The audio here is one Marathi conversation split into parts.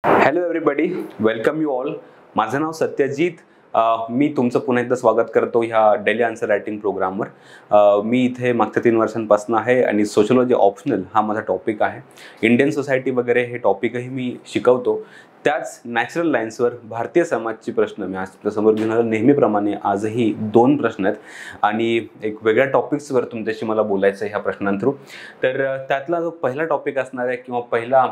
Hello everybody, welcome you all. माझं नाव सत्यजित. मी तुमचं पुन्हा एकदा स्वागत करतो ह्या डेली आन्सर रायटिंग प्रोग्रामवर. मी इथे मागच्या 3 वर्षांपासून आहे आणि सोशलॉजी ऑप्शनल हा माझा टॉपिक आहे. इंडियन सोसायटी वगैरे हे टॉपिकही मी शिकवतो. त्याच नॅचरल लाईन्सवर भारतीय समाजची प्रश्न मी आज समोर घेणार. नेहमीप्रमाणे आजही 2 प्रश्न आहेत आणि एक वेगळ्या टॉपिक्सवर तुमच्याशी मला बोलायचं आहे ह्या प्रश्नांथ्रू. तर त्यातला जो पहिला टॉपिक असणार आहे किंवा पहिला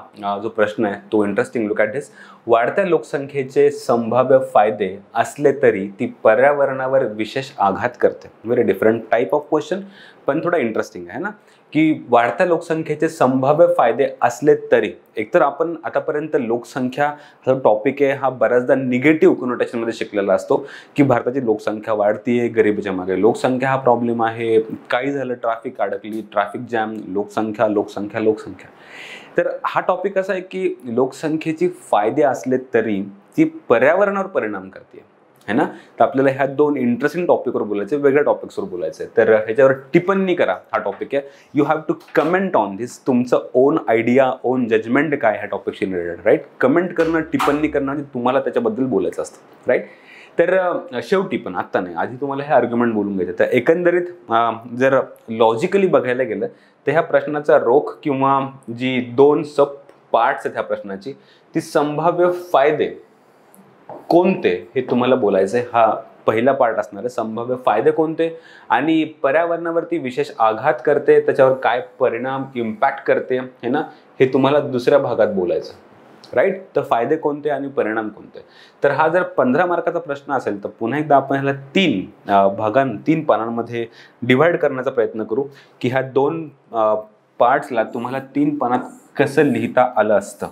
जो प्रश्न आहे तो इंटरेस्टिंग. लुक ॲट दिस. वाढत्या लोकसंख्येचे संभाव्य फायदे असले तरी ती पर्यावरणावर विशेष आघात करते. Very different type of question, पण थोडा इंटरेस्टिंग आहे ना, की वाढत्या लोकसंख्येचे संभाव्य फायदे असले तरी. एकतर आपण आतापर्यंत लोकसंख्या हा टॉपिक आहे हा बऱ्याचदा निगेटिव्ह कोनोटेशनमध्ये शिकलेला असतो, की भारताची लोकसंख्या वाढतीये, गरिबीच्या मागे लोकसंख्या हा प्रॉब्लेम आहे, काही झालं ट्रॅफिक अडकली, ट्रॅफिक जॅम, लोकसंख्या लोकसंख्या लोकसंख्या. तर हा टॉपिक असा आहे की लोकसंख्येची फायदे असले तरी ती पर्यावरणावर परिणाम करते है ना. तर आपल्याला ह्या 2 इंटरेस्टिंग टॉपिकवर बोलायचं, वेगळ्या टॉपिक्सवर बोलायचं आहे. तर ह्याच्यावर टिप्पणी करा. हा टॉपिक आहे, you have to comment on this. तुमचं ओन आयडिया, ओन जजमेंट काय ह्या टॉपिकशी रिलेटेड, राईट. कमेंट करणं, टिप्पणी करणं म्हणजे तुम्हाला त्याच्याबद्दल बोलायचं असतं, राईट. तर शेवटी, पण आत्ता नाही, आधी तुम्हाला हे आर्ग्युमेंट बोलून घ्यायचं. तर एकंदरीत जर लॉजिकली बघायला गेलं तर ह्या प्रश्नाचा रोख किंवा जी 2 सब पार्ट्स आहेत ह्या प्रश्नाची, ती संभाव्य फायदे कोणते हे तुम्हाला बोलायचं आहे. हा पहिला पार्ट असणार आहे, संभाव्य फायदे कोणते आणि पर्यावरणावरती विशेष आघात करते, त्याच्यावर काय परिणाम, इम्पॅक्ट करते है ना, हे तुम्हाला दुसऱ्या भागात बोलायचं, राईट. तर फायदे कोणते आणि परिणाम कोणते. तर हा जर 15 मार्काचा प्रश्न असेल तर पुन्हा एकदा आपण ह्याला 3 पानांमध्ये डिव्हाइड करण्याचा प्रयत्न करू, की ह्या 2 पार्ट्सला तुम्हाला 3 पानात कसं लिहिता आलं असतं.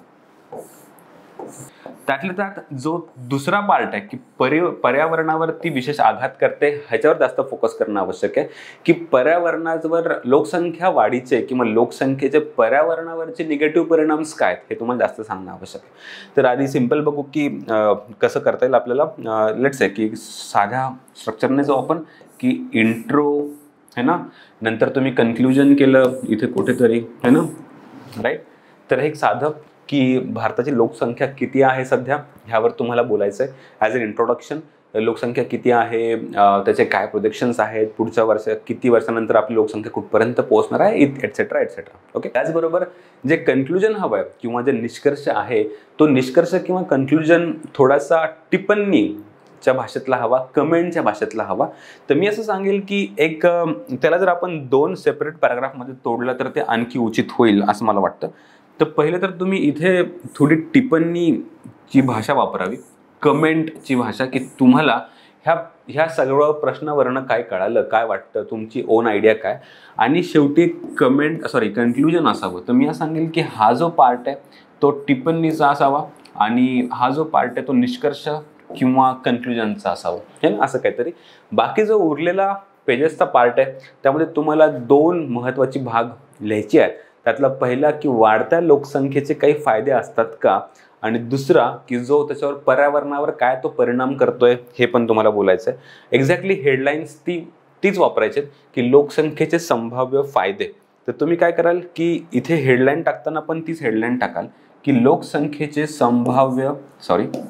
त्यातल्या त्यात जो दुसरा पार्ट आहे की पर्यावरणावरती विशेष आघात करते, ह्याच्यावर जास्त फोकस करणं आवश्यक आहे, की पर्यावरणावर लोकसंख्या वाढीचे किंवा लोकसंख्येचे पर्यावरणावरचे निगेटिव्ह परिणाम्स काय हे तुम्हाला जास्त सांगणं आवश्यक आहे. तर आधी सिंपल बघू की कसं करता येईल आपल्याला. लेट्स से की साध्या स्ट्रक्चरने जाऊ आपण, की इंट्रो है ना, नंतर तुम्ही कन्क्लुजन केलं इथे कुठेतरी है ना, राईट. तर हे एक साधं की भारताची लोकसंख्या किती आहे सध्या ह्यावर तुम्हाला बोलायचं आहे. ॲज अन इंट्रोडक्शन, लोकसंख्या किती आहे, त्याचे काय प्रोजेक्शन्स आहेत, पुढच्या किती वर्षानंतर आपली लोकसंख्या कुठपर्यंत पोहोचणार आहे, एटसेट्रा एटसेट्रा. ओके. त्याचबरोबर जे कन्क्लुजन हवं आहे किंवा जे निष्कर्ष आहे, तो निष्कर्ष किंवा कन्क्लुजन थोडासा टिप्पणीच्या भाषेतला हवा, कमेंटच्या भाषेतला हवा. तर मी असं सांगेल की एक त्याला जर आपण 2 सेपरेट पॅराग्राफमध्ये तोडलं तर ते आणखी उचित होईल असं मला वाटतं. तर पहिले तर तुम्ही इथे टिप्पणीची भाषा वापरावी, कमेंटची भाषा, की तुम्हाला ह्या सगळं प्रश्नावरनं काय कळालं, काय वाटतं, तुमची ओन आयडिया काय, आणि शेवटी कन्क्लुजन असावं. तर मी असं सांगेल की हा जो पार्ट आहे तो टिप्पणीचा असावा आणि हा जो पार्ट आहे तो निष्कर्ष किंवा कन्क्लुजनचा असावा, हे ना, असं काहीतरी. बाकी जो उरलेला पेजेसचा पार्ट आहे त्यामध्ये तुम्हाला 2 महत्त्वाची भाग लिहायची आहेत. त्यातला पहिला की वाढत्या लोकसंख्येचे काही फायदे असतात का, आणि दुसरा की जो त्याच्यावर पर्यावरणावर काय तो परिणाम करतोय हे पण तुम्हाला बोलायचं आहे. एक्झॅक्टली हेडलाईन्स तीच वापरायचे की लोकसंख्येचे संभाव्य फायदे. तर तुम्ही काय कराल की इथे हेडलाईन टाकताना पण तीच हेडलाईन टाकाल की लोकसंख्येची संभाव्य फायदे,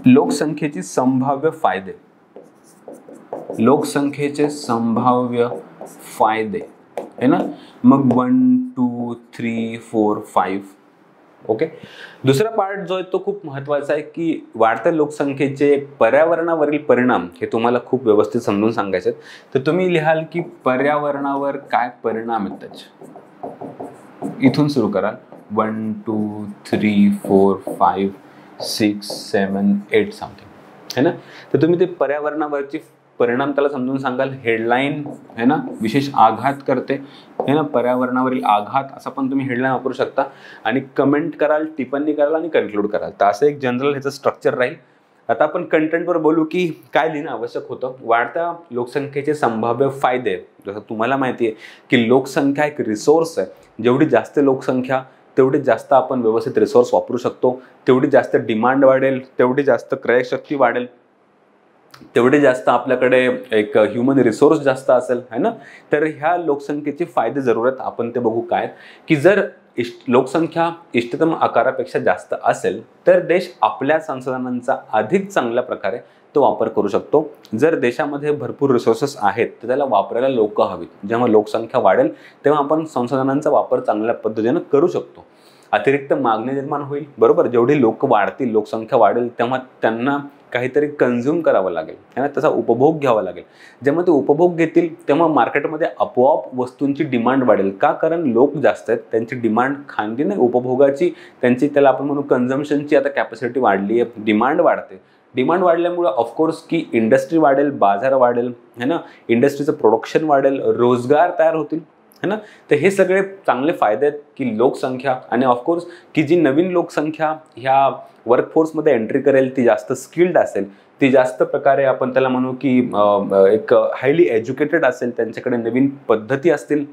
लोकसंख्येचे संभाव्य फायदे है ना. मग 1 2 3 4 5. ओके. दुसरा पार्ट जो आहे तो खूप महत्त्वाचा आहे की वाढत्या लोकसंख्येचे पर्यावरणावरील परिणाम हे तुम्हाला खूप व्यवस्थित समजून सांगायचे आहेत. तर तुम्ही लिहाल की पर्यावरणावर काय परिणाम आहेत त्याचे. इथून सुरू कराल 1 2 3 4 5 6 7 8 समथिंग है ना. तर तुम्ही ते पर्यावरणावरची परिणाम त्याला समजून सांगाल. हेडलाईन है ना, विशेष आघात करते है ना, पर्यावरणावरील आघात असं पण तुम्ही हेडलाईन वापरू शकता. आणि कमेंट कराल, टिप्पणी कराल आणि कन्क्लूड कराल. तर असं एक जनरल ह्याचं स्ट्रक्चर राहील. आता आपण कंटेंटवर बोलू की काय लिहिणं आवश्यक होतं. वाढत्या लोकसंख्येचे संभाव्य फायदे. जसं तुम्हाला माहिती आहे की लोकसंख्या एक रिसोर्स आहे. जेवढी जास्त लोकसंख्या तेवढी जास्त आपण व्यवस्थित रिसोर्स वापरू शकतो, तेवढी जास्त डिमांड वाढेल, तेवढी जास्त क्रयशक्ती वाढेल, तेवढे जास्त आपल्याकडे एक ह्युमन रिसोर्स जास्त असेल है ना. तर ह्या लोकसंख्येचे फायदे जरूरत आपण ते बघू काय, की जर लोकसंख्या इष्टतम आकारापेक्षा जास्त असेल तर देश आपल्या संसाधनांचा अधिक चांगल्या प्रकारे तो वापर करू शकतो. जर देशामध्ये भरपूर रिसोर्सेस आहेत तर त्याला वापरायला लोक हवीत. जेव्हा लोकसंख्या वाढेल तेव्हा आपण संसाधनांचा वापर चांगल्या पद्धतीने करू शकतो. अतिरिक्त मागणी निर्माण होईल, बरोबर. जेवढी लोक वाढतील, लोकसंख्या वाढेल तेव्हा त्यांना काहीतरी कन्झ्युम करावं लागेल, त्याचा उपभोग घ्यावा लागेल. जेव्हा ते उपभोग घेतील तेव्हा मार्केटमध्ये आपोआप वस्तूंची डिमांड वाढेल. का? कारण लोक जास्त आहेत, त्यांची डिमांड खाणली नाही, उपभोगाची त्यांची, त्याला आपण म्हणू कन्झम्पशनची आता कॅपॅसिटी वाढली आहे, डिमांड वाढते. डिमांड वाढल्यामुळे ऑफकोर्स की इंडस्ट्री वाढेल, बाजार वाढेल, है ना, इंडस्ट्रीचं प्रोडक्शन वाढेल, रोजगार तयार होतील, है ना. तर हे सगळे चांगले फायदे आहेत की लोकसंख्या, आणि ऑफकोर्स की जी नवीन लोकसंख्या ह्या वर्कफोर्समध्ये एंट्री करेल ती जास्त स्किल्ड असेल, ती जास्त प्रकारे आपण त्याला म्हणू की एक हायली एज्युकेटेड असेल, त्यांच्याकडे नवीन पद्धती असतील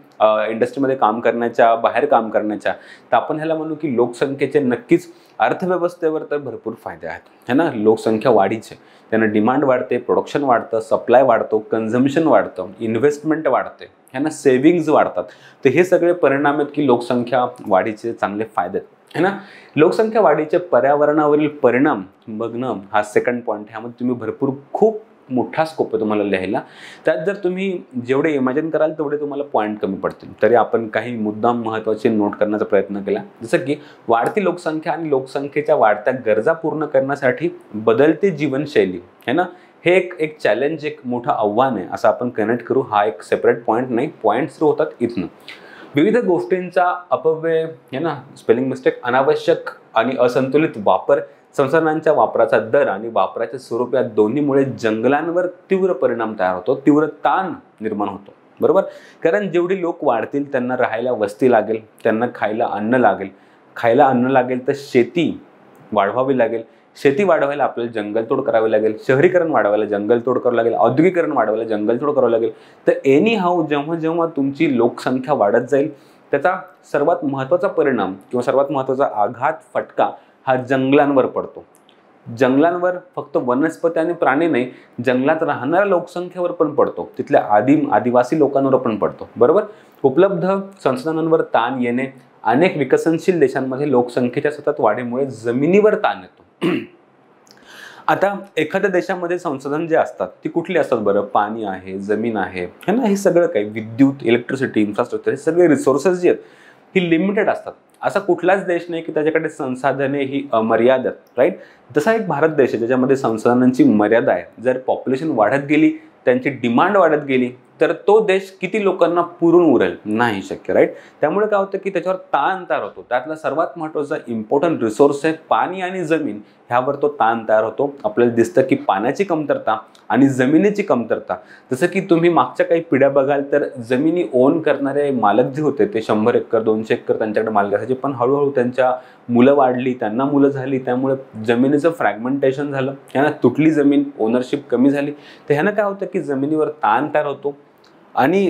इंडस्ट्रीमध्ये काम करण्याच्या, बाहेर काम करण्याच्या. तर आपण ह्याला म्हणू की लोकसंख्येचे नक्कीच अर्थव्यवस्थेवर तर भरपूर फायदे आहेत, है ना. लोकसंख्या वाढीचे त्यानं डिमांड वाढते, प्रोडक्शन वाढतं, सप्लाय वाढतो, कन्झम्पशन वाढतं, इन्व्हेस्टमेंट वाढते, है ना, सेव्हिंग्ज वाढतात. तर हे सगळे परिणाम आहेत की लोकसंख्या वाढीचे चांगले फायदे आहेत, है ना. लोकसंख्या वाढीचे पर्यावरणावरील परिणाम बघणं हा सेकंड पॉईंट. ह्यामध्ये तुम्ही भरपूर खूप मोठा स्कोप आहे तुम्हाला लिहायला. त्यात जर तुम्ही जेवढे इमॅजिन कराल तेवढे तुम्हाला पॉईंट कमी पडतील. तरी आपण काही मुद्दाम महत्त्वाचे नोट करण्याचा प्रयत्न केला. जसं की वाढती लोकसंख्या आणि लोकसंख्येच्या वाढत्या गरजा पूर्ण करण्यासाठी बदलती जीवनशैली, है ना, हे एक चॅलेंज, एक मोठं आव्हान आहे असं आपण कनेक्ट करू. हा एक सेपरेट पॉईंट नाही, पॉईंट सुरू होतात इथनं. विविध गोष्टींचा अपव्यय, है ना, स्पेलिंग मिस्टेक, अनावश्यक आणि असंतुलित वापर, संसाधनांच्या वापराचा दर आणि वापराचे स्वरूप या दोन्हीमुळे जंगलांवर तीव्र परिणाम तयार होतो, तीव्र ताण निर्माण होतो, बरोबर. कारण जेवढी लोक वाढतील त्यांना राहायला वस्ती लागेल, त्यांना खायला अन्न लागेल, खायला अन्न लागेल तर शेती वाढवावी लागेल, शेती वाढवायला आपल्याला जंगलतोड करावी लागेल, शहरीकरण वाढवायला जंगलतोड करावं लागेल, औद्योगिकरण वाढवायला जंगलतोड करावं लागेल. तर एनी हाऊ जेव्हा जेव्हा तुमची लोकसंख्या वाढत जाईल त्याचा सर्वात महत्त्वाचा परिणाम किंवा सर्वात महत्त्वाचा आघात, फटका हा जंगलांवर पडतो. जंगलांवर फक्त वनस्पती आणि प्राणी नाही, जंगलात राहणाऱ्या लोकसंख्येवर पण पडतो, तिथल्या आदिवासी लोकांवर पण पडतो, बरोबर. उपलब्ध संसाधनांवर ताण येणे, अनेक विकसनशील देशांमध्ये लोकसंख्येच्या सतत वाढीमुळे जमिनीवर ताण येतो. आता एखाद्या देशामध्ये संसाधन जे असतात ती कुठली असतात बरं? पाणी आहे, जमीन आहे, है ना, हे सगळं काही, विद्युत, इलेक्ट्रिसिटी, इन्फ्रास्ट्रक्चर, हे सगळे रिसोर्सेस जे आहेत ही लिमिटेड असतात. असा कुठलाच देश नाही की त्याच्याकडे संसाधने ही अमर्यादित, राईट. तसा एक भारत देश आहे ज्याच्यामध्ये संसाधनांची मर्यादा आहे. जर पॉप्युलेशन वाढत गेली, त्यांची डिमांड वाढत गेली तर तो देश किती लोकांना पुरून उरेल? नाही शक्य, राईट. त्यामुळे काय होतं की त्याच्यावर ताण तयार होतो. त्यातला सर्वात महत्त्वाचा इम्पॉर्टंट रिसोर्स आहे पाणी आणि जमीन. ह्यावर तो ताण तयार होतो. आपल्याला दिसतं की पाण्याची कमतरता आणि जमिनीची कमतरता. जसं की तुम्ही मागच्या काही पिढ्या बघाल तर जमिनी ओन करणारे मालक जे होते ते 100 एकर 200 एकर त्यांच्याकडे मालक असायचे. पण हळूहळू त्यांच्या मुलं वाढली, त्यांना मुलं झाली, त्यामुळे जमिनीचं फ्रॅगमेंटेशन झालं, ह्यानं तुटली जमीन, ओनरशिप कमी झाली. तर ह्यानं काय होतं की जमिनीवर ताण तयार होतो आणि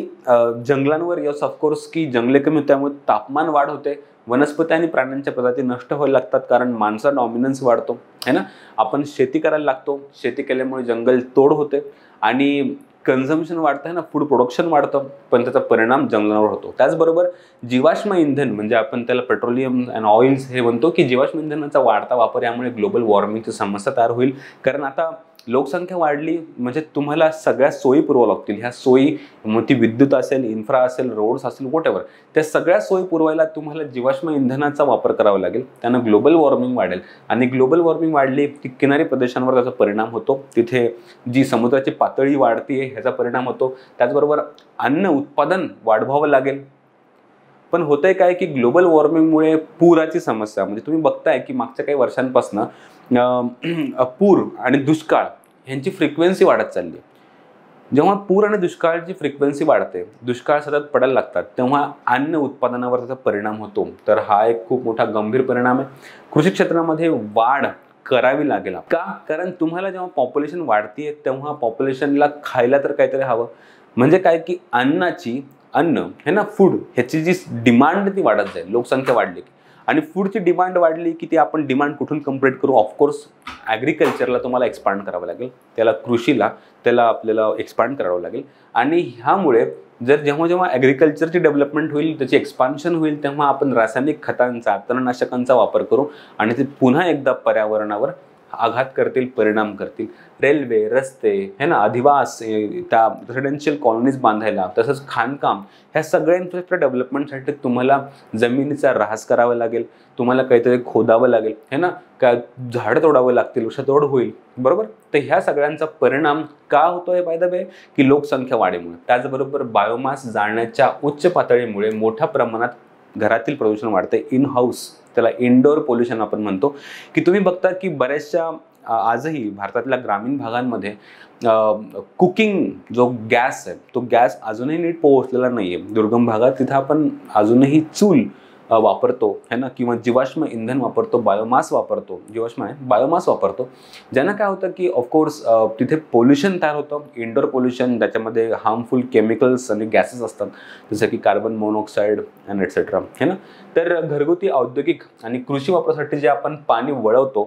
जंगलांवर यस ऑफकोर्स की जंगले कमी होते त्यामुळे तापमान वाढ होते. वनस्पती आणि प्राण्यांच्या प्रजाती नष्ट व्हायला लागतात कारण माणसा डॉमिनन्स वाढतो, है ना. आपण शेती करायला लागतो, शेती केल्यामुळे जंगल तोड होते आणि कन्झम्पशन वाढतं, है ना, फूड प्रोडक्शन वाढतं, पण त्याचा परिणाम जंगलावर होतो. त्याचबरोबर जीवाश्म इंधन म्हणजे आपण त्याला पेट्रोलियम अँड ऑइल्स हे म्हणतो की जीवाश्म इंधनाचा वाढता वापर यामुळे ग्लोबल वॉर्मिंगची समस्या तयार होईल. कारण आता लोकसंख्या वाढली म्हणजे तुम्हाला सगळ्या सोयी पुरवाव्या लागतील. ह्या सोयी मग ती विद्युत असेल, इन्फ्रा असेल, रोड्स असेल, व्हॉटएव्हर, त्या सगळ्या सोयी पुरवायला तुम्हाला जीवाश्म इंधनाचा वापर करावा लागेल. त्यानं ग्लोबल वॉर्मिंग वाढेल आणि ग्लोबल वॉर्मिंग वाढली की किनारी प्रदेशांवर त्याचा परिणाम होतो. तिथे जी समुद्राची पातळी वाढते ह्याचा परिणाम होतो. त्याचबरोबर अन्न उत्पादन वाढवावं लागेल. पण होतंय काय की ग्लोबल वॉर्मिंगमुळे पुराची समस्या म्हणजे तुम्ही बघताय की मागच्या काही वर्षांपासून पूर आणि दुष्काळ ह्यांची फ्रिक्वेन्सी वाढत चालली आहे. जेव्हा पूर आणि दुष्काळाची फ्रिक्वेन्सी वाढते, दुष्काळ सतत पडायला लागतात, तेव्हा अन्न उत्पादनावर त्याचा परिणाम होतो. तर हा एक खूप मोठा गंभीर परिणाम आहे. कृषी क्षेत्रामध्ये वाढ करावी लागेल. का? कारण तुम्हाला जेव्हा पॉप्युलेशन वाढतीये तेव्हा पॉप्युलेशनला खायला तर काहीतरी हवं. म्हणजे काय की अन्न है ना, फूड ह्याची जी डिमांड ती वाढत जाईल लोकसंख्या वाढली की. आणि फूडची डिमांड वाढली की ती आपण डिमांड कुठून कंप्लीट करू? ऑफकोर्स ॲग्रिकल्चरला तुम्हाला एक्सपांड करावं लागेल, त्याला कृषीला त्याला आपल्याला एक्सपांड करावं लागेल. आणि ह्यामुळे जेव्हा जेव्हा ॲग्रिकल्चरची डेव्हलपमेंट होईल, त्याची एक्सपान्शन होईल, तेव्हा आपण रासायनिक खतांचा, तणनाशकांचा वापर करू आणि ते पुन्हा एकदा पर्यावरणावर आघात करतील, परिणाम करतील. रेल्वे, रस्ते है ना, अधिवास, त्या रेसिडेन्शियल कॉलनीज बांधायला, तसंच खाणकाम, ह्या सगळ्या इन्फ्रास्ट्रक्चर डेव्हलपमेंटसाठी तुम्हाला जमिनीचा ऱ्हास करावा लागेल, तुम्हाला काहीतरी खोदावं लागेल है ना, काय झाडं तोडावं लागतील, वृक्षतोड होईल, बरोबर. तर ह्या सगळ्यांचा परिणाम का होतोय बाय द वे, की लोकसंख्या वाढीमुळे. त्याचबरोबर बायोमास जाळण्याच्या उच्च पातळीमुळे मोठ्या प्रमाणात घरातील प्रदूषण वाढते. इन हाऊस, त्याला इनडोअर पोल्युशन आपण म्हणतो. की तुम्ही बघता की बऱ्याचशा आजही भारतातल्या ग्रामीण भागांमध्ये कुकिंग जो गॅस आहे, तो गॅस अजूनही नीट पोहोचलेला नाही आहे. दुर्गम भागात तिथं आपण अजूनही चूल वापरतो है ना, किंवा जीवाश्म इंधन वापरतो, बायोमास वापरतो, जीवाश्म आहे बायोमास वापरतो, ज्यानं काय होतं की ऑफकोर्स तिथे पोल्युशन तयार होतं, इंडोर पोल्युशन, त्याच्यामध्ये हार्मफुल केमिकल्स आणि गॅसेस असतात, जसं की कार्बन मोनॉक्साईड अँड एटसेट्रा है ना. तर घरगुती, औद्योगिक आणि कृषी वापरासाठी जे आपण पाणी वळवतो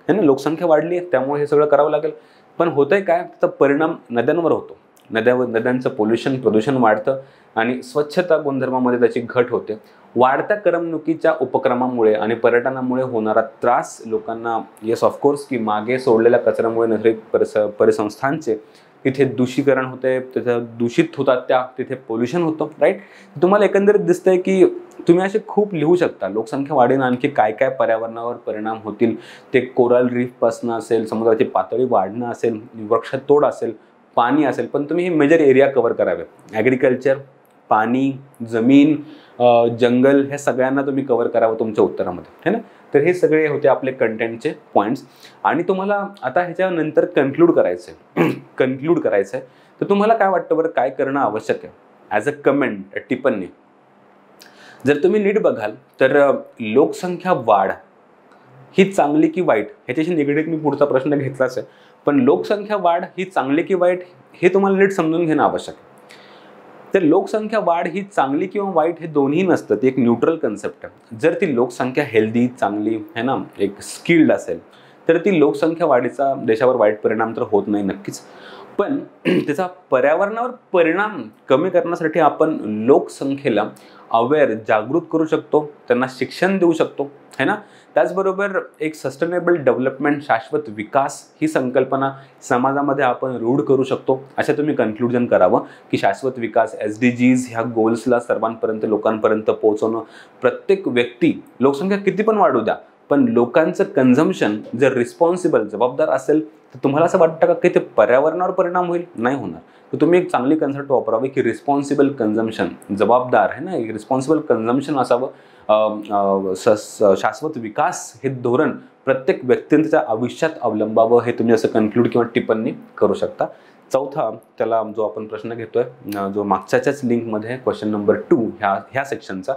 है ना, लोकसंख्या वाढली आहे त्यामुळे हे सगळं करावं लागेल. पण होतंय काय, तर परिणाम नद्यांवर होतो. नद्यांचं प्रदूषण वाढतं आणि स्वच्छता गुणधर्मामध्ये त्याची घट होते. वाढत्या करमणुकीच्या उपक्रमामुळे आणि पर्यटनामुळे होणारा त्रास लोकांना, येस ऑफकोर्स, की मागे सोडलेल्या कचऱ्यामुळे नैसर्गिक परिसंस्थांचे तिथे दूषीकरण होते, तिथं दूषित होतात, तिथे पोल्युशन होतं, राईट. तुम्हाला एकंदरीत दिसतंय की तुम्ही असे खूप लिहू शकता, लोकसंख्या वाढीनं आणखी काय काय पर्यावरणावर परिणाम होतील. ते कोरल रीफपासून असेल, समुद्राची पातळी वाढणं असेल, वृक्षतोड असेल, पाणी असेल, पण तुम्ही हे मेजर एरिया कव्हर करावे. ॲग्रिकल्चर, पाणी, जमीन, जंगल, ह्या सगळ्यांना तुम्ही कव्हर करावं तुमच्या उत्तरामध्ये है ना. तर हे सगळे होते आपले कंटेंटचे पॉईंट्स. आणि तुम्हाला आता ह्याच्यानंतर कन्क्लूड करायचं आहे तर तुम्हाला काय वाटतं बरं, काय करणं आवश्यक आहे ॲज अ कमेंट, टिप्पणी. जर तुम्ही नीट बघाल तर लोकसंख्या वाढ ही चांगली की वाईट, ह्याच्याशी निगडीत मी पुढचा प्रश्न घेतलाच आहे. पण लोकसंख्या वाढ ही चांगली की वाईट हे तुम्हाला नीट समजून घेणं आवश्यक आहे. तर लोकसंख्या वाढ ही चांगली किंवा वाईट हे दोन्ही नसतं, ते एक न्यूट्रल कन्सेप्ट आहे. जर ती लोकसंख्या हेल्दी, चांगली है ना, एक स्किल्ड असेल तर ती लोकसंख्या वाढीचा देशावर वाईट परिणाम तर होत नाही नक्कीच. पण त्याचा पर्यावरणावर परिणाम कमी करण्यासाठी आपण लोकसंख्येला अवेअर, जागृत करू शकतो, त्यांना शिक्षण देऊ शकतो है ना. त्याचबरोबर एक सस्टेनेबल डेव्हलपमेंट, शाश्वत विकास ही संकल्पना समाजामध्ये आपण रूढ करू शकतो. अशा तुम्ही कन्क्लुजन करावं की शाश्वत विकास, SDGs ह्या गोल्सला सर्वांपर्यंत, लोकांपर्यंत पोहोचवणं. प्रत्येक व्यक्ती, लोकसंख्या किती पण वाढू द्या, पण लोकांचं कन्झम्पशन जर रिस्पॉन्सिबल, जबाबदार असेल तर तुम्हाला असं वाटतं का की ते पर्यावरणावर परिणाम होईल? नाही होणार. तर तुम्ही एक चांगली कन्सेप्ट वापरावी की रिस्पॉन्सिबल कन्झम्पशन, जबाबदार है ना, एक रिस्पॉन्सिबल कन्झम्पशन असावं. शाश्वत विकास हे धोरण प्रत्येक व्यक्तींच्या आयुष्यात अवलंबावं, हे तुम्ही असं कन्क्लूड किंवा टिप्पणी करू शकता. चौथा, त्याला जो आपण प्रश्न घेतोय, जो मागच्याच लिंकमध्ये क्वेश्चन नंबर 2 ह्या सेक्शनचा,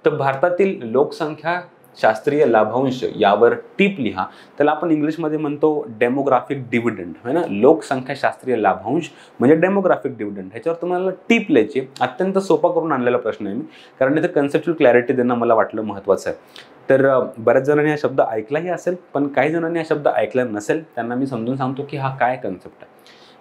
तर भारतातील लोकसंख्या शास्त्रीय लाभांश यावर टीप लिहा. त्याला आपण इंग्लिशमध्ये म्हणतो डेमोग्राफिक डिव्हिडंड है ना. लोकसंख्या शास्त्रीय लाभांश म्हणजे डेमोग्राफिक डिव्हिडंड. ह्याच्यावर तुम्हाला टीप लिहायची. अत्यंत सोपा करून आणलेला प्रश्न आहे मी, कारण इथे कन्सेप्च्युअल क्लॅरिटी देणं मला वाटलं महत्त्वाचं आहे. तर बऱ्याच जणांनी हा शब्द ऐकलाही असेल, पण काही जणांनी हा शब्द ऐकला नसेल, त्यांना मी समजून सांगतो की हा काय कन्सेप्ट आहे.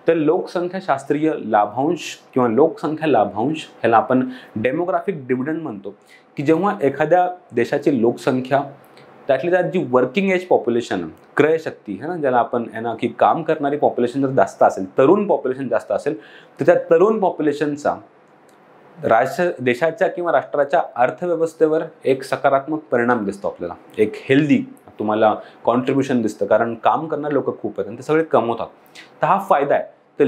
तर लोकसंख्या शास्त्रीय लाभांश किंवा लोकसंख्या लाभांश ह्याला आपण डेमोग्राफिक डिव्हिडंड म्हणतो. की जेव्हा एखाद्या देशाची लोकसंख्या, त्यातली त्यात जी वर्किंग एज पॉप्युलेशन, क्रयशक्ती है ना, ज्याला आपण आहे ना, की काम करणारी पॉप्युलेशन जर जास्त असेल, तरुण पॉप्युलेशन जास्त असेल, तर त्या तरुण पॉप्युलेशनचा देशाच्या किंवा राष्ट्राच्या अर्थव्यवस्थेवर एक सकारात्मक परिणाम दिसतो आपल्याला. एक हेल्दी तुम्हाला कॉन्ट्रीब्युशन दिसतं, कारण काम करणारे लोक खूप आहेत आणि ते सगळे कमवतात. तर हा फायदा आहे. तर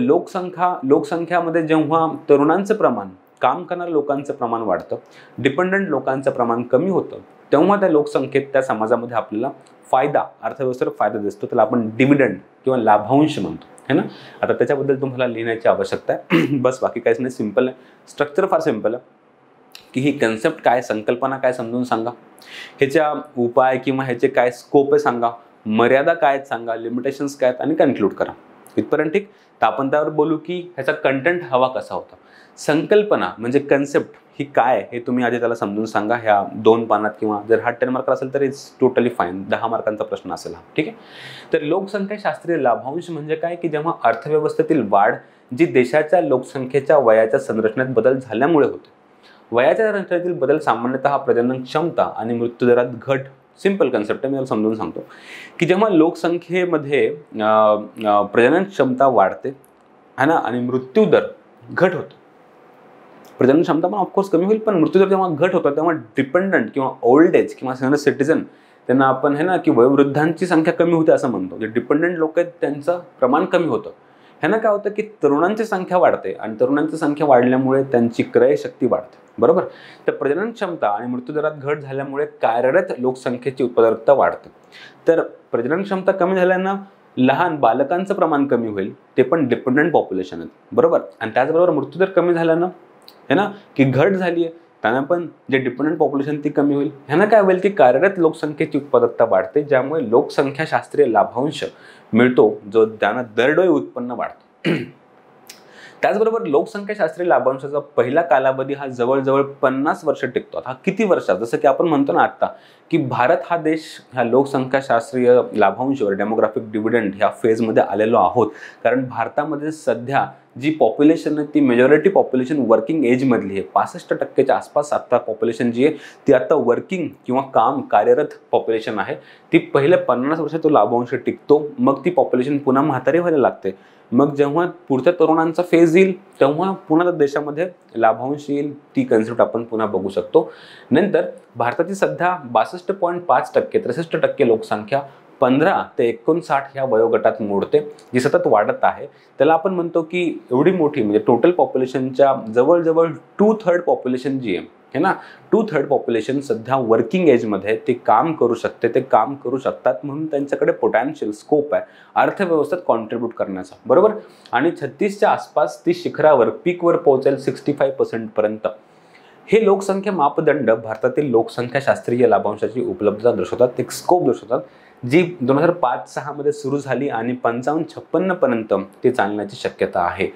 लोकसंख्यामध्ये जेव्हा तरुणांचं प्रमाण, काम करणाऱ्या लोकांचं प्रमाण वाढतं, डिपेंडंट लोकांचं प्रमाण कमी होतं, तेव्हा त्या लोकसंख्येत, त्या समाजामध्ये आपल्याला फायदा, अर्थव्यवस्थेवर फायदा दिसतो. त्याला आपण डिव्हिडंड किंवा लाभांश म्हणतो है ना. आता त्याच्याबद्दल तुम्हाला लिहिण्याची आवश्यकता आहे. बस, बाकी काहीच नाही. सिंपल आहे. स्ट्रक्चर फार सिंपल आहे की ही कन्सेप्ट काय, संकल्पना काय समजून सांगा, ह्याच्या उपाय किंवा ह्याचे काय स्कोप आहे सांगा, मर्यादा काय आहेत सांगा, लिमिटेशन्स काय आहेत, आणि कन्क्लूड करा. इथपर्यंत ठीक. तर आपण त्यावर बोलू की ह्याचा कंटेंट हवा कसा होता. संकल्पना म्हणजे कन्सेप्ट ही काय हे तुम्ही आधी त्याला समजून सांगा ह्या 2 पानात, किंवा जर हा 10 मार्क असेल तर इट्स टोटली फाईन, 10 मार्कांचा प्रश्न असेल हा, ठीक आहे. तर लोकसंख्याशास्त्रीय लाभांश म्हणजे काय की जेव्हा अर्थव्यवस्थेतील वाढ जी देशाच्या लोकसंख्येच्या वयाच्या संरचनेत बदल झाल्यामुळे होते. वयाच्या संरचनेतील बदल सामान्यतः प्रजनन क्षमता आणि मृत्यूदरात घट, सिंपल कन्सेप्ट आहे, मी समजून सांगतो की जेव्हा लोकसंख्येमध्ये प्रजनन क्षमता वाढते है ना आणि मृत्यूदर घट होतो. प्रजनन क्षमता पण ऑफकोर्स कमी होईल, पण मृत्यूदर जेव्हा घट होतो तेव्हा डिपेंडंट किंवा ओल्ड एज किंवा सिनियर सिटीजन त्यांना आपण है ना की वयोवृद्धांची संख्या कमी होते असं म्हणतो. जे डिपेंडंट लोक आहेत त्यांचं प्रमाण कमी होतं. ह्यानं काय होतं की तरुणांची संख्या वाढते आणि तरुणांची संख्या वाढल्यामुळे त्यांची क्रय शक्ती वाढते, बरोबर. तर प्रजनन क्षमता आणि मृत्यूदरात घट झाल्यामुळे कार्यरत लोकसंख्येची उत्पादकता वाढते. तर प्रजनन क्षमता कमी झाल्यानं लहान बालकांचं प्रमाण कमी होईल, ते पण डिपेंडंट पॉप्युलेशन आहेत, बरोबर. आणि त्याचबरोबर मृत्यूदर कमी झाल्यानं है ना की घट झाली आहे, त्यांना पण जे डिपेंडंट पॉप्युलेशन ती कमी होईल. ह्यानं काय होईल की कार्यरत लोकसंख्येची उत्पादकता वाढते, ज्यामुळे लोकसंख्याशास्त्रीय लाभांश मिळतो जो त्यांना दरडोई उत्पन्न वाढतो. त्याचबरोबर लोकसंख्याशास्त्रीय लाभांशाचा पहिला कालावधी हा जवळजवळ 50 वर्ष टिकतो. हा किती वर्षात, जसं की आपण म्हणतो ना आता की भारत हा देश ह्या लोकसंख्याशास्त्रीय लाभांशावर डेमोग्राफिक डिव्हिडंड ह्या फेजमध्ये आलेलो आहोत, कारण भारतामध्ये सध्या जी पॉप्युलेशन आहे ती मेजॉरिटी पॉप्युलेशन वर्किंग एजमधली आहे. 65% आसपास आता पॉप्युलेशन जी आहे ती आता वर्किंग किंवा कार्यरत पॉप्युलेशन आहे. ती पहिले 50 वर्ष तो लाभांश टिकतो, मग ती पॉप्युलेशन पुन्हा म्हातारी व्हायला लागते. मग जेव्हा पुढच्या तरुणांचा फेज येईल तेव्हा पुन्हा देशामध्ये लाभांश येईल. ती कन्सेप्ट आपण पुन्हा बघू शकतो. नंतर भारताची सध्या 62.5% 63% लोकसंख्या 15 ते 59 ह्या वयोगटात मोडते, जी सतत वाढत आहे. त्याला आपण म्हणतो की एवढी मोठी म्हणजे टोटल पॉप्युलेशनच्या जवळजवळ 2/3 पॉप्युलेशन जी आहे ना, 2/3 पॉप्युलेशन सध्या वर्किंग एजमध्ये ते काम करू शकते, ते काम करू शकतात, म्हणून त्यांच्याकडे पोटॅन्शियल स्कोप आहे अर्थव्यवस्थेत कॉन्ट्रीब्यूट करण्याचा, बरोबर. आणि 36च्या आसपास ती शिखरावर पीकवर पोहोचेल 65% पर्यंत. हे लोकसंख्या मापदंड भारतातील लोकसंख्याशास्त्रीय लाभांशाची उपलब्धता दर्शवतात, एक स्कोप दर्शवतात, जी 2005-06 मध्ये सुरू झाली आणि 55-56 पर्यंत ते चालण्याची शक्यता आहे.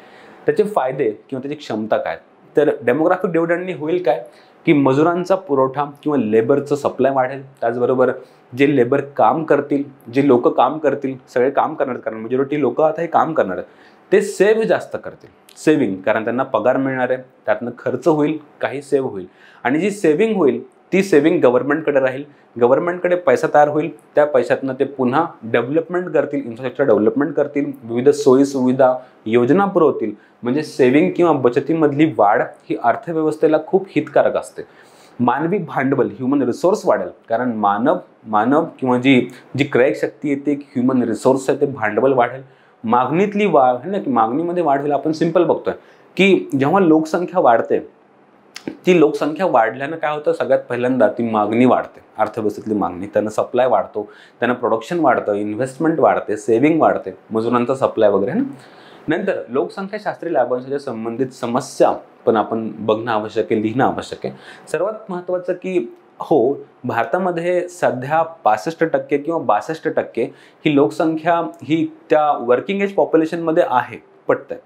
त्याचे फायदे किंवा त्याची क्षमता काय, तर डेमोग्राफिक डिव्हिडंडनी होईल काय की मजुरांचा पुरवठा किंवा लेबरचं सप्लाय वाढेल. त्याचबरोबर जे लेबर काम करतील, जे लोक काम करतील, सगळे काम करणार, कारण मेजॉरिटी लोक आता हे काम करणार आहेत, ते सेव्ह जास्त करतील, सेव्हिंग, कारण त्यांना पगार मिळणार आहे, त्यातनं खर्च होईल, काही सेव्ह होईल. आणि जी सेव्हिंग होईल ती सेव्हिंग गव्हर्नमेंटकडे राहील, गव्हर्नमेंटकडे पैसा तयार होईल, त्या पैशातनं ते पुन्हा डेव्हलपमेंट करतील, इन्फ्रास्ट्रक्चर डेव्हलपमेंट करतील, विविध सोयी सुविधा योजना पुरवतील. म्हणजे सेव्हिंग किंवा बचतीमधली वाढ ही अर्थव्यवस्थेला खूप हितकारक असते. मानवी भांडवल, ह्युमन रिसोर्स वाढेल, कारण मानव किंवा जी क्रय शक्ती येते, ह्युमन रिसोर्स आहे, ते भांडवल वाढेल. मागणीतली वाढ है ना की मागणीमध्ये वाढ होईल. आपण सिंपल बघतोय की जेव्हा लोकसंख्या वाढते, ती लोकसंख्या वाढल्यानं काय होतं, सगळ्यात पहिल्यांदा ती मागणी वाढते, अर्थव्यवस्थेतली मागणी, त्यांना सप्लाय वाढतो, त्यांना प्रोडक्शन वाढतं, इन्व्हेस्टमेंट वाढते, सेव्हिंग वाढते, मजुरांचा सप्लाय वगैरे है ना. नंतर लोकसंख्याशास्त्रीय लाभांशाच्या संबंधित समस्या पण आपण बघणं आवश्यक आहे, लिहिणं आवश्यक आहे. सर्वात महत्त्वाचं की हो, भारतामध्ये सध्या 65% किंवा 62% ही लोकसंख्या ही त्या वर्किंग एज पॉप्युलेशनमध्ये आहे, पटतंय.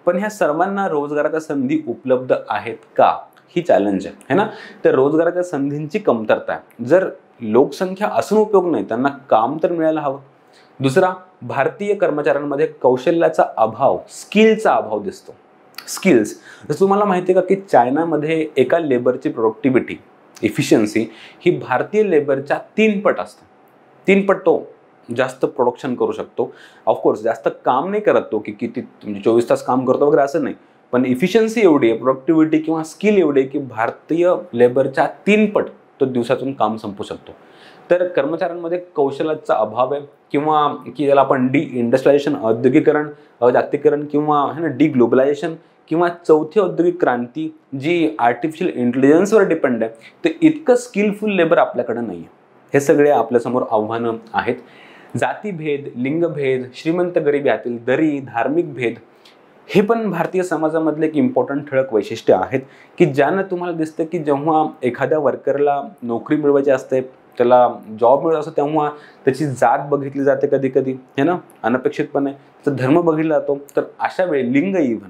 पण ह्या सर्वांना रोजगाराच्या संधी उपलब्ध आहेत का, ही चॅलेंज आहे है ना. तर रोजगाराच्या संधींची कमतरता आहे. जर लोकसंख्या असून उपयोग नाही, त्यांना काम तर मिळायला हवं. दुसरा, भारतीय कर्मचाऱ्यांमध्ये कौशल्याचा अभाव, स्किलचा अभाव दिसतो. स्किल्स, जसं तुम्हाला माहिती आहे का की चायनामध्ये एका लेबरची प्रोडक्टिव्हिटी, इफिशियन्सी ही भारतीय लेबरच्या 3 पट असते. 3 पट तो जास्त प्रोडक्शन करू शकतो. ऑफकोर्स जास्त काम नाही करत तो की किती म्हणजे 24 तास काम करतो वगैरे असं नाही, पण इफिशियन्सी एवढी आहे, प्रोडक्टिव्हिटी किंवा स्किल एवढी आहे की भारतीय लेबरच्या 3 पट तो दिवसातून काम संपू शकतो. तर कर्मचाऱ्यांमध्ये कौशल्याचा अभाव आहे, किंवा की ज्याला आपण डी इंडस्ट्रियलायझेशन, औद्योगिकरण, जागतिकीकरण किंवा है ना डी ग्लोबलायझेशन किंवा चौथी औद्योगिक क्रांती जी आर्टिफिशियल इंटेलिजन्सवर डिपेंड आहे, ते इतकं स्किलफुल लेबर आपल्याकडे नाही आहे. हे सगळे आपल्यासमोर आव्हानं आहेत. जातीभेद, लिंगभेद, श्रीमंत गरीब यातील दरी, धार्मिक भेद, हे पण भारतीय समाजामधले एक इम्पॉर्टंट ठळक वैशिष्ट्य आहेत की ज्यानं तुम्हाला दिसतं की जेव्हा एखाद्या वर्करला नोकरी मिळवायची असते, त्याला जॉब मिळत असतो, तेव्हा त्याची जात बघितली जाते कधी कधी है ना, अनपेक्षितपणे त्याचा धर्म बघितला जातो. तर अशा वेळी लिंग, इव्हन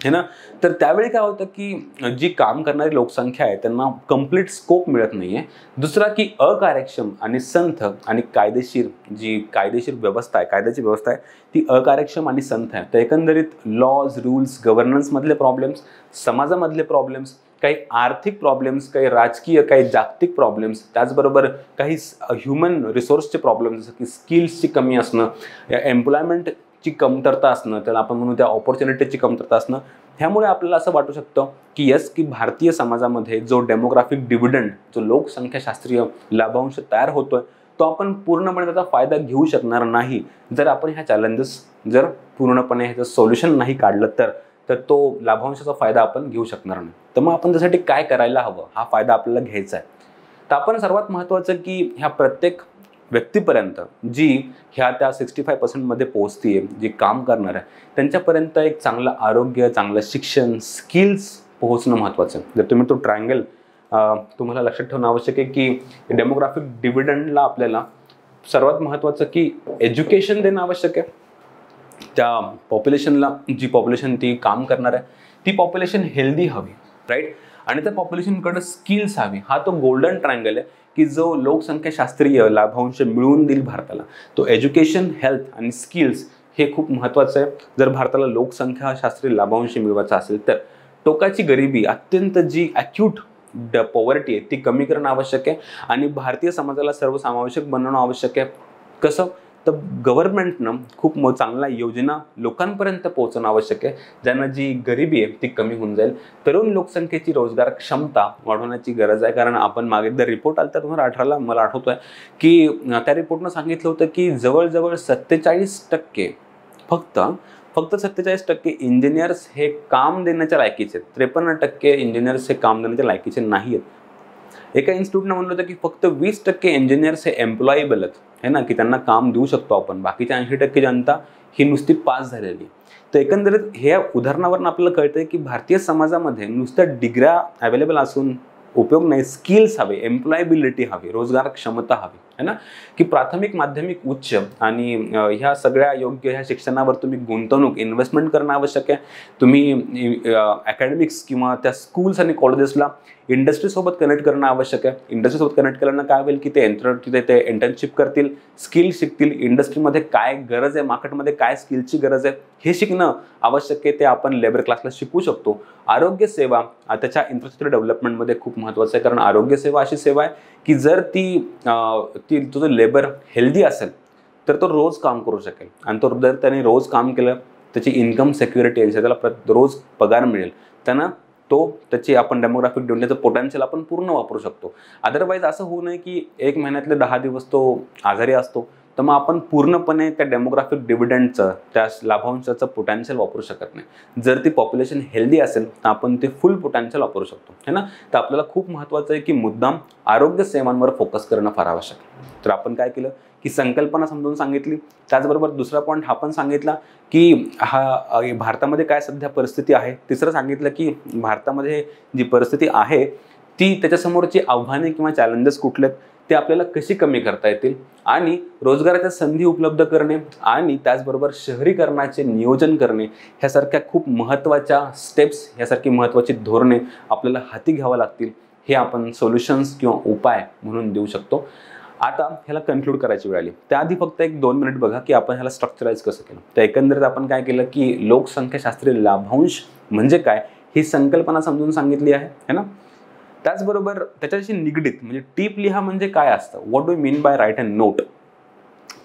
है ना. तर त्यावेळी काय होतं की जी काम करणारी लोकसंख्या आहे त्यांना कंप्लीट स्कोप मिळत नाहीये. दुसरा की अकार्यक्षम आणि संथ आणि कायदेशीर व्यवस्था आहे, कायद्याची व्यवस्था आहे ती अकार्यक्षम आणि संथ आहे. तर एकंदरीत लॉज, रूल्स, गव्हर्नन्समधले प्रॉब्लेम्स, समाजामधले प्रॉब्लेम्स, काही आर्थिक प्रॉब्लेम्स, काही राजकीय, काही जागतिक प्रॉब्लेम्स, त्याचबरोबर काही ह्युमन रिसोर्सचे प्रॉब्लेम्स जसं की स्किल्सची कमी असणं, एम्प्लॉयमेंटची कमतरता असणं, त्याला आपण म्हणू त्या ऑपॉर्च्युनिटीची कमतरता असणं, ह्यामुळे आपल्याला असं वाटू शकतं की की भारतीय समाजामध्ये जो डेमोग्राफिक डिव्हिडंड, जो लोकसंख्याशास्त्रीय लाभांश तयार होतोय, तो आपण पूर्णपणे त्याचा फायदा घेऊ शकणार नाही जर आपण ह्या चॅलेंजेस जर पूर्णपणे ह्याचं सोल्युशन नाही काढलं तर तो लाभांशाचा फायदा आपण घेऊ शकणार नाही. तर मग आपण त्यासाठी काय करायला हवं, हा फायदा आपल्याला घ्यायचा आहे. तर आपण सर्वात महत्त्वाचं की ह्या प्रत्येक व्यक्तीपर्यंत जी ह्या त्या 65% मध्ये पोहोचतीये, जी काम करणार आहे, त्यांच्यापर्यंत एक चांगलं आरोग्य, चांगलं शिक्षण, स्किल्स पोहोचणं महत्त्वाचं आहे. जर तुम्ही तो ट्रायंगल तुम्हाला लक्षात ठेवणं आवश्यक आहे की डेमोग्राफिक डिव्हिडंडला आपल्याला सर्वात महत्त्वाचं की एज्युकेशन देणं आवश्यक आहे. त्या पॉप्युलेशनला, जी पॉप्युलेशन ती काम करणार आहे ती पॉप्युलेशन हेल्दी हवी, राईट. आणि त्या पॉप्युलेशनकडे स्किल्स हवी. हा तो गोल्डन ट्रायंगल आहे की जो लोकसंख्याशास्त्रीय लाभांश मिळवून देईल भारताला. तो एज्युकेशन, हेल्थ आणि स्किल्स हे खूप महत्त्वाचं आहे जर भारताला लोकसंख्याशास्त्रीय लाभांश मिळवायचा असेल तर. टोकाची गरिबी, अत्यंत जी ॲक्यूट पॉवर्टी आहे ती कमी करणं आवश्यक आहे आणि भारतीय समाजाला सर्वसमावेशक बनवणं आवश्यक आहे. कसं तर गव्हर्नमेंटनं खूप चांगल्या योजना लोकांपर्यंत पोहोचणं आवश्यक आहे, ज्यांना जी गरिबी आहे ती कमी होऊन जाईल. तरुण लोकसंख्येची रोजगार क्षमता वाढवण्याची गरज आहे. कारण आपण मागे एकदा रिपोर्ट आला तर 2018ला मला आठवतोय की त्या रिपोर्टनं सांगितलं होतं की जवळजवळ 47% फक्त 47% इंजिनियर्स हे काम देण्याच्या लायकीचे आहेत. 53% इंजिनियर्स हे काम देण्याच्या लायकीचे नाही आहेत. एका इन्स्टिट्यूटनं म्हणलं होतं की फक्त 20% इंजिनियर्स हे एम्प्लॉयबल आहेत, है ना, की त्यांना काम देऊ शकतो आपण. बाकीच्या 80% जनता ही नुसती पास झालेली. तर एकंदरीत ह्या उदाहरणावरून आपल्याला कळतंय की भारतीय समाजामध्ये नुसत्या डिग्र्या अवेलेबल असून उपयोग नाही, स्किल्स हवे, एम्प्लॉयबिलिटी हवी, रोजगार क्षमता हवी, है ना. की प्राथमिक, माध्यमिक, उच्च आणि ह्या सगळ्या योग्य ह्या शिक्षणावर तुम्ही गुंतवणूक, इन्व्हेस्टमेंट करणं आवश्यक आहे. तुम्ही अकॅडमिक्स किंवा त्या स्कूल्स आणि कॉलेजेसला इंडस्ट्रीसोबत कनेक्ट करणं आवश्यक आहे. इंडस्ट्रीसोबत कनेक्ट केल्यानं काय होईल की ते इंटर्नशिप करतील, स्किल शिकतील, इंडस्ट्रीमध्ये काय गरज आहे, मार्केटमध्ये काय स्किलची गरज आहे हे शिकणं आवश्यक आहे. ते आपण लेबर क्लासला शिकू शकतो. आरोग्य सेवा त्याच्या इन्फ्रास्ट्रक्चर डेव्हलपमेंटमध्ये खूप महत्त्वाचं आहे. कारण आरोग्य सेवा अशी सेवा आहे की जर तो लेबर हेल्दी असेल तर तो रोज काम करू शकेल आणि जर त्याने रोज काम केलं त्याची इन्कम सिक्युरिटी आहे, त्याला रोज पगार मिळेल, त्याची आपण डेमोग्राफिक डिव्हिडंडचं पोटेन्शियल आपण पूर्ण वापरू शकतो. अदरवाईज असं होऊ नये की 1 महिन्यातले 10 दिवस तो आजारी असतो, तर मग आपण पूर्णपणे त्या डेमोग्राफिक डिव्हिडंडचं, त्या लाभांशाचं पोटेन्शियल वापरू शकत नाही. जर ती पॉप्युलेशन हेल्दी असेल तर आपण ते फुल पोटेन्शियल वापरू शकतो, है ना. तर आपल्याला खूप महत्त्वाचं आहे की मुद्दाम आरोग्य सेवांवर फोकस करणं फार आवश्यक आहे. तर आपण काय केलं की संकल्पना समजून सांगितली, त्याचबरोबर दुसरा पॉईंट हा पण सांगितला की भारतामध्ये काय सध्या परिस्थिती आहे. तिसरं सांगितलं की भारतामध्ये जी परिस्थिती आहे ती त्याच्यासमोरची आव्हाने किंवा चॅलेंजेस कुठले आहेत ते आपल्याला कशी कमी करता येतील आणि रोजगाराच्या संधी उपलब्ध करणे आणि त्याचबरोबर शहरीकरणाचे नियोजन करणे ह्यासारख्या खूप महत्त्वाच्या स्टेप्स, ह्यासारखी महत्त्वाची धोरणे आपल्याला हाती घ्यावं लागतील. हे आपण सोल्युशन्स किंवा उपाय म्हणून देऊ शकतो. आता ह्याला कन्क्लूड करायची वेळ आली. त्याआधी फक्त 1-2 मिनिट बघा की आपण ह्याला स्ट्रक्चराइज कसं केलं. तर एकंदरीत आपण काय केलं की लोकसंख्याशास्त्रीय लाभांश म्हणजे काय ही संकल्पना समजून सांगितली आहे, है ना. त्याचबरोबर त्याच्याशी निगडीत म्हणजे टीप लिहा म्हणजे काय असतं, what do mean by write and note.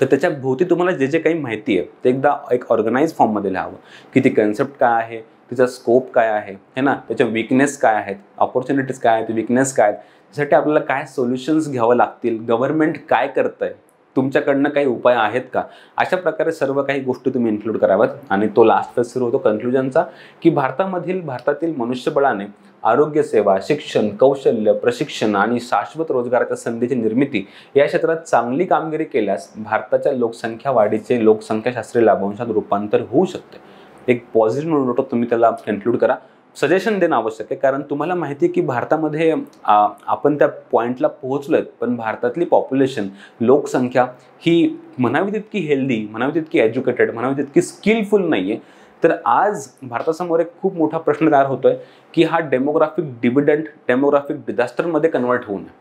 तर त्याच्या भोवती तुम्हाला जे काही माहिती आहे ते एकदा एक ऑर्गनाइज फॉर्ममध्ये लिहावं की ती कन्सेप्ट काय आहे, तिचा स्कोप काय आहे, है ना, त्याच्या विकनेस काय आहेत, ऑपॉर्च्युनिटीज काय आहेत, विकनेस काय आहेत, त्यासाठी आपल्याला काय सोल्युशन्स घ्यावं लागतील, गव्हर्नमेंट काय करतंय, तुमच्याकडनं काही उपाय आहेत का, अशा प्रकारे सर्व काही गोष्टी तुम्ही इन्क्लूड कराव्यात. आणि तो लास्ट फेज सुरू होतो कन्क्लुजनचा की भारतातील मनुष्यबळाने आरोग्य सेवा, शिक्षण, कौशल्य, प्रशिक्षण आणि शाश्वत रोजगाराच्या संधीची निर्मिती या क्षेत्रात चांगली कामगिरी केल्यास भारताच्या लोकसंख्या वाढीचे लोकसंख्याशास्त्रीय लाभांशात रूपांतर होऊ शकते. एक पॉझिटिव्ह नोट तुम्ही त्याला कन्क्लूड करा. सजेशन देणं आवश्यक आहे कारण तुम्हाला माहिती आहे की भारतामध्ये आपण त्या पॉईंटला पोहोचलोय, पण भारतातली पॉप्युलेशन, लोकसंख्या ही म्हणावी तितकी हेल्दी, म्हणावी तितकी एज्युकेटेड, म्हणावी तितकी स्किलफुल नाही आहे. तर आज भारतासमोर एक खूप मोठा प्रश्न तयार होतोय की हा डेमोग्राफिक डिव्हिडंड डेमोग्राफिक डिझास्टरमध्ये कन्वर्ट होऊ नये.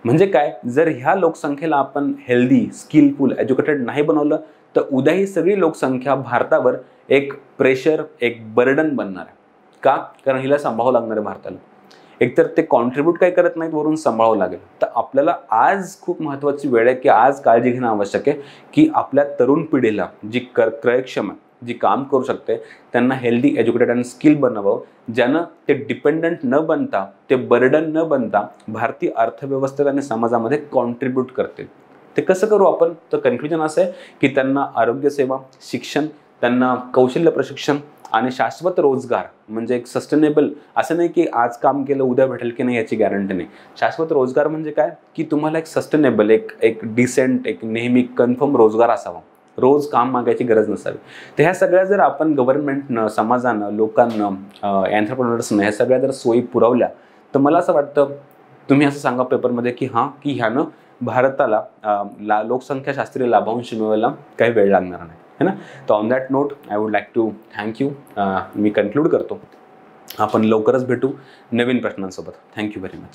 म्हणजे काय, जर ह्या लोकसंख्येला आपण हेल्दी, स्किलफुल, एज्युकेटेड नाही बनवलं तर उद्या ही सगळी लोकसंख्या भारतावर एक प्रेशर, एक बर्डन बनणार आहे. का? कारण हिला सांभाळावं लागणार आहे भारताला. एकतर ते कॉन्ट्रीब्यूट काही करत नाहीत, वरून सांभाळावं लागेल. तर आपल्याला आज खूप महत्त्वाची वेळ आहे की आज काळजी घेणं आवश्यक आहे की आपल्या तरुण पिढीला जी क्रयक्षम आहे, जी काम करू शकते, त्यांना हेल्दी, एज्युकेटेड आणि स्किल बनावं, ज्यानं ते डिपेंडंट न बनता, ते बर्डन न बनता भारतीय अर्थव्यवस्थेत आणि समाजामध्ये कॉन्ट्रीब्यूट करतील. ते कसं करू आपण? तर कन्क्लुजन असं आहे की त्यांना आरोग्यसेवा, शिक्षण, त्यांना कौशल्य प्रशिक्षण आणि शाश्वत रोजगार, म्हणजे एक सस्टेनेबल, असं नाही की आज काम केलं उद्या भेटेल की नाही याची गॅरंटी नाही. शाश्वत रोजगार म्हणजे काय की तुम्हाला एक सस्टेनेबल, एक डिसेंट, एक नेहमी कन्फर्म रोजगार असावा, रोज काम मागायची गरज नसावी. तर ह्या सगळ्या जर आपण गव्हर्नमेंटनं, समाजानं, लोकांना, एंटरप्रेन्योर्सनं ह्या सगळ्या जर सोयी पुरवल्या तर मला असं वाटतं, तुम्ही असं सांगा पेपरमध्ये की हां, की ह्यानं भारताला लोकसंख्या शास्त्रीय लाभांश मिळवायला काही वेळ लागणार नाही, है ना. तर on that note I would like to thank you. मी कन्क्लूड करतो. आपण लवकरच भेटू नवीन प्रश्नांसोबत. Thank you very much.